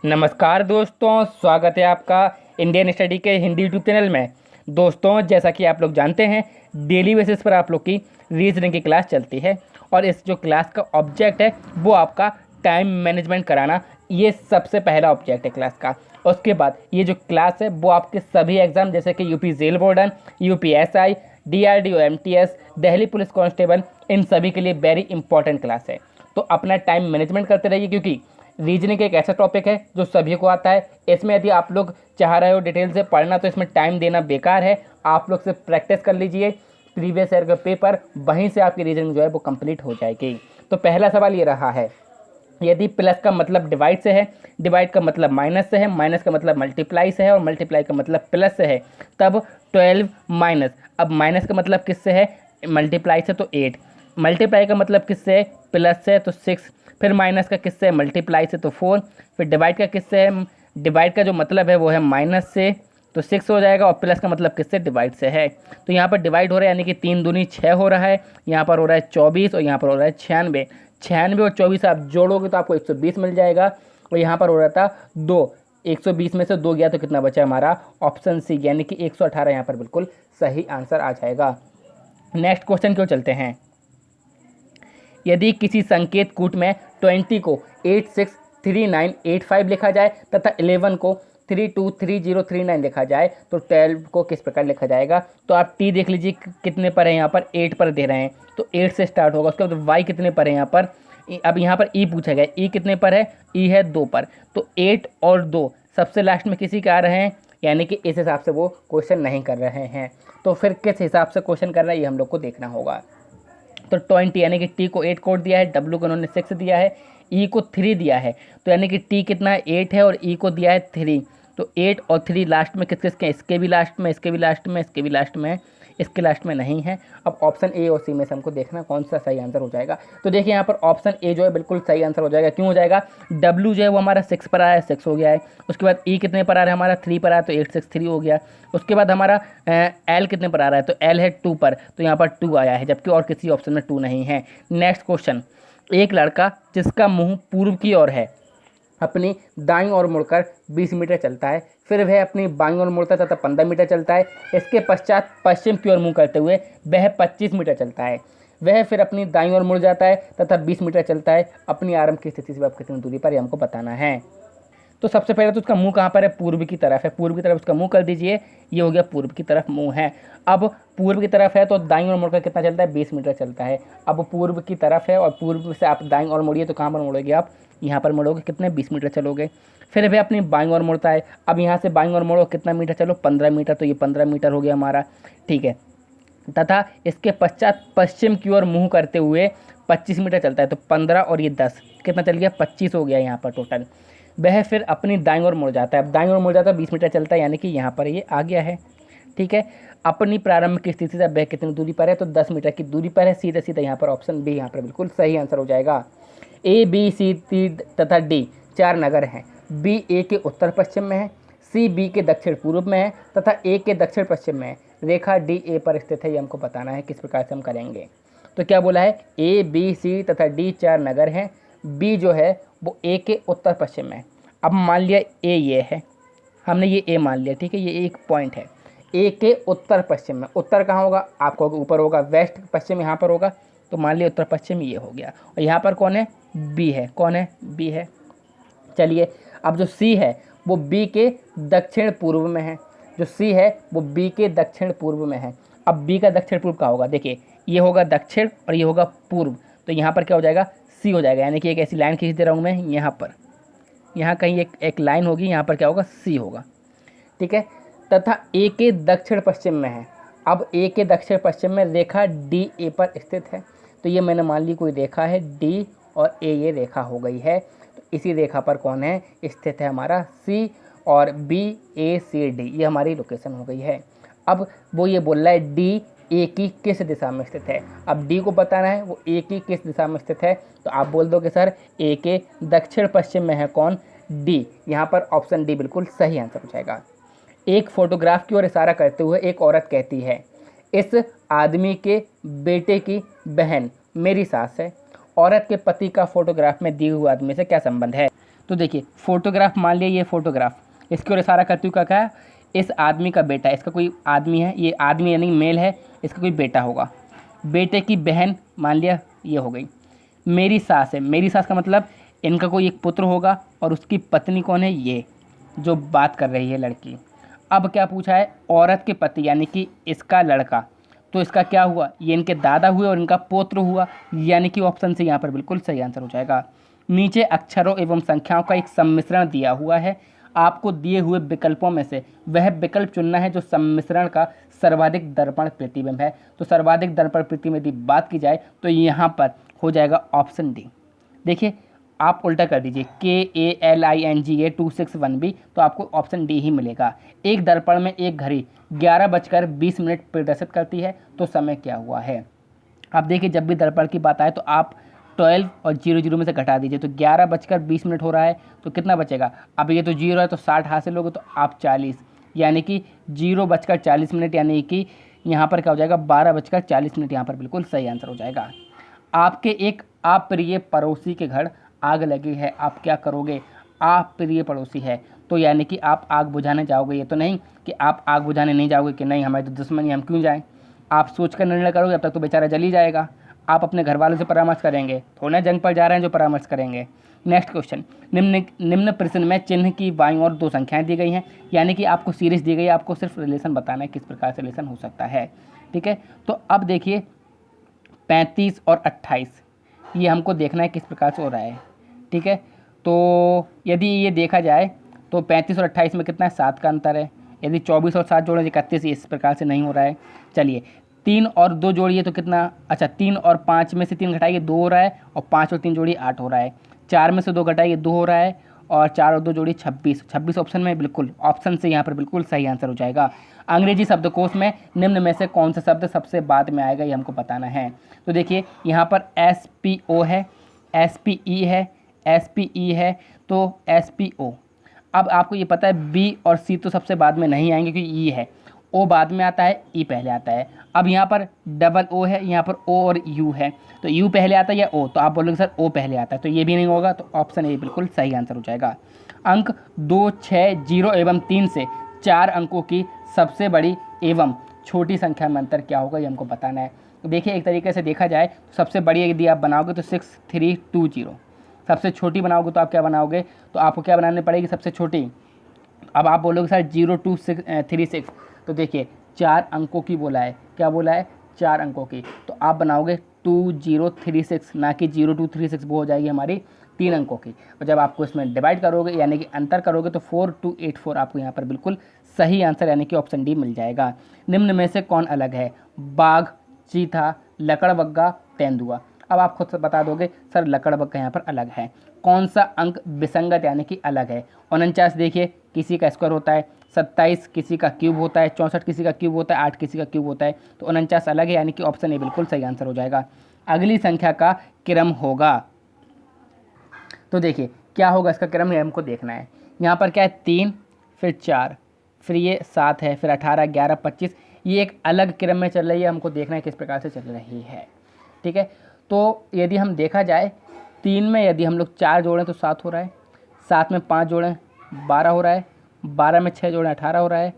नमस्कार दोस्तों, स्वागत है आपका इंडियन स्टडी के हिंदी यूट्यूब चैनल में। दोस्तों, जैसा कि आप लोग जानते हैं, डेली बेसिस पर आप लोग की रीजनिंग की क्लास चलती है और इस जो क्लास का ऑब्जेक्ट है वो आपका टाइम मैनेजमेंट कराना। ये सबसे पहला ऑब्जेक्ट है क्लास का। उसके बाद ये जो क्लास है वो आपके सभी एग्जाम जैसे कि UP jail warden, UPSI, DRDO, MTS, Delhi police constable, इन सभी के लिए वेरी इंपॉर्टेंट क्लास है। तो अपना टाइम मैनेजमेंट करते रहिए, क्योंकि रीजनिंग एक ऐसा टॉपिक है जो सभी को आता है। इसमें यदि आप लोग चाह रहे हो डिटेल से पढ़ना तो इसमें टाइम देना बेकार है। आप लोग सिर्फ प्रैक्टिस कर लीजिए प्रीवियस ईयर का पेपर, वहीं से आपकी रीजनिंग जो है वो कंप्लीट हो जाएगी। तो पहला सवाल ये रहा है, यदि प्लस का मतलब डिवाइड से है, डिवाइड का मतलब माइनस से है, माइनस का मतलब मल्टीप्लाई से है और मल्टीप्लाई का मतलब प्लस से है, तब 12 माइनस, अब माइनस का मतलब किससे है, मल्टीप्लाई से तो 8, मल्टीप्लाई का मतलब किससे है, प्लस से तो 6, फिर माइनस का किससे है, मल्टीप्लाई से तो 4, फिर डिवाइड का किससे है, डिवाइड का जो मतलब है वो है माइनस से तो 6 हो जाएगा और प्लस का मतलब किससे, डिवाइड से है। तो यहाँ पर डिवाइड हो रहा है यानी कि 3 दूनी 6 हो रहा है, यहाँ पर हो रहा है 24 और यहाँ पर हो रहा है 96। 96 और 24 आप जोड़ोगे तो आपको 120 मिल जाएगा। और यहाँ पर हो रहा था 2, 120 में से 2 गया तो कितना बचा हमारा, ऑप्शन सी यानी कि 118 यहाँ पर बिल्कुल सही आंसर आ जाएगा। नेक्स्ट क्वेश्चन क्यों चलते हैं। यदि किसी संकेत कूट में 20 को 863985 लिखा जाए तथा 11 को 323039 लिखा जाए तो 12 को किस प्रकार लिखा जाएगा। तो आप टी देख लीजिए कितने पर है, यहाँ पर 8 पर दे रहे हैं तो 8 से स्टार्ट होगा। उसके बाद वाई कितने पर है यहाँ पर, अब यहाँ पर ई पूछा गया, ई कितने पर है, ई है 2 पर, तो 8 और 2 सबसे लास्ट में किसी के आ रहे हैं, यानी कि इस हिसाब से वो क्वेश्चन नहीं कर रहे हैं। तो फिर किस हिसाब से क्वेश्चन कर रहा है ये हम लोग को देखना होगा। तो 20 यानी कि टी को 8 कोड दिया है, डब्ल्यू को उन्होंने 6 दिया है, ई को 3 दिया है, तो यानी कि टी कितना है, 8 है और ई को दिया है 3। तो 8 और 3 लास्ट में किस किसके, इसके भी लास्ट में, इसके भी लास्ट में, इसके भी लास्ट में, इसके लास्ट में नहीं है। अब ऑप्शन ए और सी में से हमको देखना कौन सा सही आंसर हो जाएगा। तो देखिए यहाँ पर ऑप्शन ए जो है बिल्कुल सही आंसर हो जाएगा। क्यों हो जाएगा, डब्ल्यू जो है वो हमारा 6 पर आया है, 6 हो गया है। उसके बाद ई कितने पर आ रहा है, हमारा 3 पर आया तो 8 6 3 हो गया। उसके बाद हमारा एल कितने पर आ रहा है, तो एल है 2 पर, तो यहाँ पर 2 आया है, जबकि और किसी ऑप्शन में 2 नहीं है। नेक्स्ट क्वेश्चन, एक लड़का जिसका मुंह पूर्व की ओर है अपनी दाईं ओर मुड़कर 20 मीटर चलता है, फिर वह अपनी बाईं ओर मुड़ता है तथा 15 मीटर चलता है। इसके पश्चात पश्चिम की ओर मुंह करते हुए वह 25 मीटर चलता है। वह फिर अपनी दाईं ओर मुड़ जाता है तथा 20 मीटर चलता है। अपनी आरंभ की स्थिति से वह कितनी दूरी पर, ये हमको बताना है। तो सबसे पहले तो उसका मुंह कहाँ पर है, पूर्व की तरफ है, पूर्व की तरफ उसका मुंह कर दीजिए, ये हो गया पूर्व की तरफ मुंह है। अब पूर्व की तरफ है तो दाईं ओर मुड़कर कितना चलता है, 20 मीटर चलता है। अब पूर्व की तरफ है और पूर्व से आप दाईं ओर मुड़िए तो कहाँ पर मुड़ोगे आप, यहाँ पर मुड़ोगे, कितने 20 मीटर चलोगे। फिर भी अपनी बाईं ओर मुड़ता है, अब यहाँ से बाईं ओर मुड़ो, कितना मीटर चलो, 15 मीटर, तो ये 15 मीटर हो गया हमारा, ठीक है। तथा इसके पश्चात पश्चिम की ओर मुँह करते हुए 25 मीटर चलता है, तो 15 और ये 10 कितना चल गया, 25 हो गया यहाँ पर टोटल। वह फिर अपनी दाईं ओर मुड़ जाता है, अब दाईं ओर मुड़ जाता है 20 मीटर चलता है, यानी कि यहाँ पर ये आ गया है, ठीक है। अपनी प्रारंभ की स्थिति से वह कितनी दूरी पर है, तो 10 मीटर की दूरी पर है। सीधे सीधे यहाँ पर ऑप्शन बी यहाँ पर बिल्कुल सही आंसर हो जाएगा। ए बी सी टी तथा डी 4 नगर हैं। बी ए के उत्तर पश्चिम में है, सी बी के दक्षिण पूर्व में है तथा ए के दक्षिण पश्चिम में है। रेखा डी ए पर स्थित है, ये हमको बताना है किस प्रकार से हम करेंगे। तो क्या बोला है, ए बी सी तथा डी 4 नगर हैं, बी जो है वो ए के उत्तर पश्चिम में है। अब मान लिया ए ये है, हमने ये ए मान लिया, ठीक है, ये एक पॉइंट है। ए के उत्तर पश्चिम में, उत्तर कहाँ होगा, आपको ऊपर होगा, वेस्ट पश्चिम यहाँ पर होगा, तो मान लिया उत्तर पश्चिम ये हो गया। और यहाँ पर कौन है, बी है, कौन है, बी है। चलिए अब जो सी है वो बी के दक्षिण पूर्व में है, जो सी है वो बी के दक्षिण पूर्व में है। अब बी का दक्षिण पूर्व क्या होगा, देखिए ये होगा दक्षिण और ये होगा पूर्व, तो यहाँ पर क्या हो जाएगा, सी हो जाएगा, यानी कि एक ऐसी लाइन खींच दे रहा हूँ मैं यहाँ पर, यहाँ कहीं एक लाइन होगी, यहाँ पर क्या होगा, सी होगा, ठीक है। तथा ए के दक्षिण पश्चिम में है। अब ए के दक्षिण पश्चिम में रेखा डी ए पर स्थित है, तो ये मैंने मान ली कोई रेखा है डी और ए, ये रेखा हो गई है। तो इसी रेखा पर कौन है, स्थित है हमारा सी, और बी ए सी डी ये हमारी लोकेशन हो गई है। अब वो ये बोल रहा है डी ए की किस दिशा में स्थित है। अब डी को बताना है वो ए की किस दिशा में स्थित है, तो आप बोल दो कि सर ए के दक्षिण पश्चिम में है कौन, डी। यहाँ पर ऑप्शन डी बिल्कुल सही आंसर हो जाएगा। एक फोटोग्राफ की ओर इशारा करते हुए एक औरत कहती है, इस आदमी के बेटे की बहन मेरी सास है। औरत के पति का फोटोग्राफ में दिए हुए आदमी से क्या संबंध है। तो तो देखिए फोटोग्राफ, मान लिया ये फोटोग्राफ, इसकी ओर इशारा करती हुई क्या है, इस आदमी का बेटा, इसका कोई आदमी है, ये आदमी यानी मेल है, इसका कोई बेटा होगा, बेटे की बहन मान लिया ये हो गई, मेरी सास है, मेरी सास का मतलब इनका कोई एक पुत्र होगा और उसकी पत्नी कौन है, ये जो बात कर रही है लड़की। अब क्या पूछा है, औरत के पति यानी कि इसका लड़का, तो इसका क्या हुआ, ये इनके दादा हुए और इनका पुत्र हुआ, यानी कि ऑप्शन से यहाँ पर बिल्कुल सही आंसर हो जाएगा। नीचे अक्षरों एवं संख्याओं का एक सम्मिश्रण दिया हुआ है, आपको दिए हुए विकल्पों में से वह विकल्प चुनना है जो सम्मिश्रण का सर्वाधिक दर्पण प्रतिबिंब है। तो सर्वाधिक दर्पण प्रतिबिंब यदि बात की जाए तो यहाँ पर हो जाएगा ऑप्शन डी। देखिए आप उल्टा कर दीजिए KALINGA 261B, तो आपको ऑप्शन डी ही मिलेगा। एक दर्पण में एक घड़ी 11:20 प्रदर्शित करती है, तो समय क्या हुआ है। अब देखिए जब भी दर्पण की बात आए तो आप 12 और 00 में से घटा दीजिए, तो 11:20 हो रहा है, तो कितना बचेगा। अब ये तो 0 है तो 60 हासिल होगा, तो आप 40, यानी कि 0:40, यानी कि यहाँ पर क्या हो जाएगा 12:40, यहाँ पर बिल्कुल सही आंसर हो जाएगा। आपके एक अप्रिय पड़ोसी के घर आग लगी है, आप क्या करोगे। अप्रिय पड़ोसी है तो यानी कि आप आग बुझाने जाओगे, ये तो नहीं कि आप आग बुझाने नहीं जाओगे कि नहीं हमारी तो दुश्मनी हम क्यों जाएं। आप सोच कर निर्णय करोगे, अब तक तो बेचारा जल ही जाएगा। आप अपने घर वालों से परामर्श करेंगे, थोड़ा जंग पर जा रहे हैं जो परामर्श करेंगे। नेक्स्ट क्वेश्चन, निम्न प्रश्न में चिन्ह की बाईं ओर 2 संख्याएं दी गई हैं, यानी कि आपको सीरीज दी गई है, आपको सिर्फ रिलेशन बताना है किस प्रकार से रिलेशन हो सकता है। ठीक है, तो अब देखिए 35 और 28 ये हमको देखना है किस प्रकार से हो रहा है। ठीक है, तो यदि ये देखा जाए तो 35 और 28 में कितना है, 7 का अंतर है। यदि 24 और 7 जोड़े 31, इस प्रकार से नहीं हो रहा है। चलिए 3 और 2 जोड़िए तो कितना, अच्छा 3 और 5 में से 3 घटाइए 2 हो रहा है, और 5 और 3 जोड़िए 8 हो रहा है। 4 में से 2 घटाइए 2 हो रहा है, और 4 और 2 जोड़िए 26 ऑप्शन में बिल्कुल, ऑप्शन से यहाँ पर बिल्कुल सही आंसर हो जाएगा। अंग्रेजी शब्दकोश में निम्न में से कौन सा शब्द सबसे बाद में आएगा, ये हमको बताना है। तो देखिए यहाँ पर SPO है, SPE है, SPE है, तो SPO। अब आपको ये पता है B और C तो सबसे बाद में नहीं आएंगे क्योंकि E है, O बाद में आता है, E पहले आता है। अब यहाँ पर डबल O है, यहाँ पर O और U है, तो U पहले आता है या O, तो आप बोलोगे सर O पहले आता है, तो ये भी नहीं होगा, तो ऑप्शन ए बिल्कुल सही आंसर हो जाएगा। अंक 2, 6, 0 एवं 3 से 4 अंकों की सबसे बड़ी एवं छोटी संख्या में अंतर क्या होगा, ये हमको बताना है। देखिए एक तरीके से देखा जाए तो सबसे बड़ी यदि आप बनाओगे तो 6320, सबसे छोटी बनाओगे तो आप क्या बनाओगे, तो आपको क्या बनानी पड़ेगी सबसे छोटी। अब आप बोलोगे सर 0236, तो देखिए 4 अंकों की बोला है, क्या बोला है 4 अंकों की, तो आप बनाओगे 2036, ना कि 0236, वो हो जाएगी हमारी 3 अंकों की। और जब आपको इसमें डिवाइड करोगे यानी कि अंतर करोगे तो 4284 आपको यहाँ पर बिल्कुल सही आंसर यानी कि ऑप्शन डी मिल जाएगा। निम्न में से कौन अलग है, बाघ, चीता, लकड़बग्गा, तेंदुआ। अब आप खुद से बता दोगे सर लकड़बग्गा यहाँ पर अलग है। कौन सा अंक विसंगत यानी कि अलग है, 49 देखिए किसी का स्क्वायर होता है, 27 किसी का क्यूब होता है, 64 किसी का क्यूब होता है, 8 किसी का क्यूब होता है, तो 49 अलग है, यानी कि ऑप्शन ए बिल्कुल सही आंसर हो जाएगा। अगली संख्या का क्रम होगा, तो देखिए क्या होगा इसका क्रम, हमको देखना है। यहाँ पर क्या है 3, फिर 4, फिर ये 7 है, फिर 18, 11, 25, ये एक अलग क्रम में चल रही है, हमको देखना है किस प्रकार से चल रही है। ठीक है, तो यदि हम देखा जाए 3 में यदि हम लोग 4 जोड़ें तो 7 हो रहा है, 7 में 5 जोड़ें 12 हो रहा है, 12 में 6 जोड़ें 18 हो रहा है,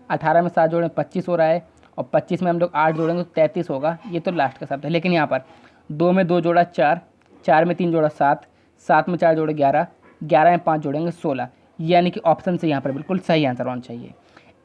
18 में 7 जोड़ें 25 हो रहा है, और 25 में हम लोग 8 जोड़ेंगे तो 33 होगा। ये तो लास्ट का शब्द है, लेकिन यहाँ पर 2 में 2 जोड़ा 4, 4 में 3 जोड़ा 7, 7 में 4 जोड़े 11, 11 में 5 जोड़ेंगे 16, यानी कि ऑप्शन से यहाँ पर बिल्कुल सही आंसर होना चाहिए।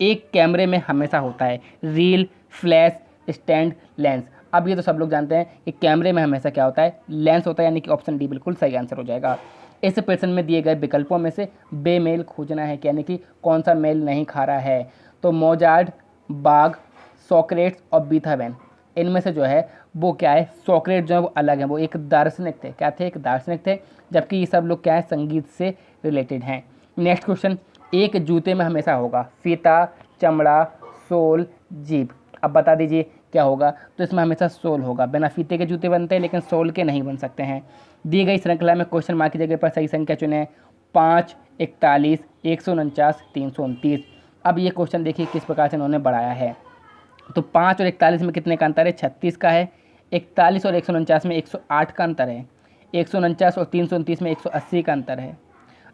एक कैमरे में हमेशा होता है रील, फ्लैश, स्टैंड, लेंस। अब ये तो सब लोग जानते हैं कि कैमरे में हमेशा क्या होता है, लेंस होता है, यानी कि ऑप्शन डी बिल्कुल सही आंसर हो जाएगा। इस प्रश्न में दिए गए विकल्पों में से बेमेल खोजना है, यानी कि कौन सा मेल नहीं खा रहा है। तो मोजार्ट, बाघ, सोक्रेट्स और बीथावेन, इनमें से जो है वो क्या है, सोक्रेट जो है वो अलग है, वो एक दार्शनिक थे, क्या थे, एक दार्शनिक थे, जबकि ये सब लोग क्या है संगीत से रिलेटेड हैं। नेक्स्ट क्वेश्चन, एक जूते में हमेशा होगा फीता, चमड़ा, सोल, जीभ। अब बता दीजिए क्या होगा, तो इसमें हमेशा सोल होगा। बिना फीते के जूते बनते हैं लेकिन सोल के नहीं बन सकते हैं। दी गई श्रृंखला में क्वेश्चन मार्क की जगह पर सही संख्या चुनें। 5, 41, 149, 329। अब ये क्वेश्चन देखिए किस प्रकार से इन्होंने बढ़ाया है। तो 5 और 41 में कितने का अंतर है, 36 का है। 41 और 149 में 108 का अंतर है। 149 और 329 में 180 का अंतर है।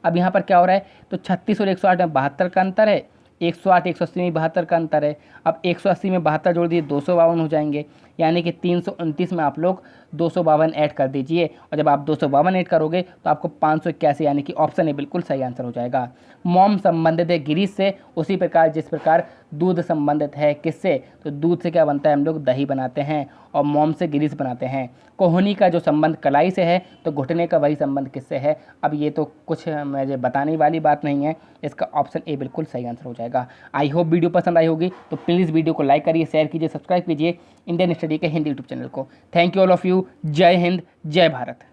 अब यहाँ पर क्या हो रहा है, तो 36 और 108 में 72 का अंतर है, 108 180 में 72 का अंतर है। अब 180 में 72 जोड़ दिए 252 हो जाएंगे, यानी कि 329 में आप लोग 252 ऐड कर दीजिए, और जब आप 252 ऐड करोगे तो आपको 581, यानी कि ऑप्शन ए बिल्कुल सही आंसर हो जाएगा। मोम संबंधित है गिरीश से, उसी प्रकार जिस प्रकार दूध संबंधित है किससे, तो दूध से क्या बनता है, हम लोग दही बनाते हैं, और मोम से गिरीश बनाते हैं। कोहनी का जो संबंध कलाई से है, तो घुटने का वही संबंध किससे है। अब ये तो कुछ मुझे बताने वाली बात नहीं है, इसका ऑप्शन ए बिल्कुल सही आंसर हो जाएगा। आई होप वीडियो पसंद आई होगी, तो प्लीज़ वीडियो को लाइक करिए, शेयर कीजिए, सब्सक्राइब कीजिए इंडियन स्टडी के हिंदी यूट्यूब चैनल को। Thank you all of you. जय हिंद, जय भारत।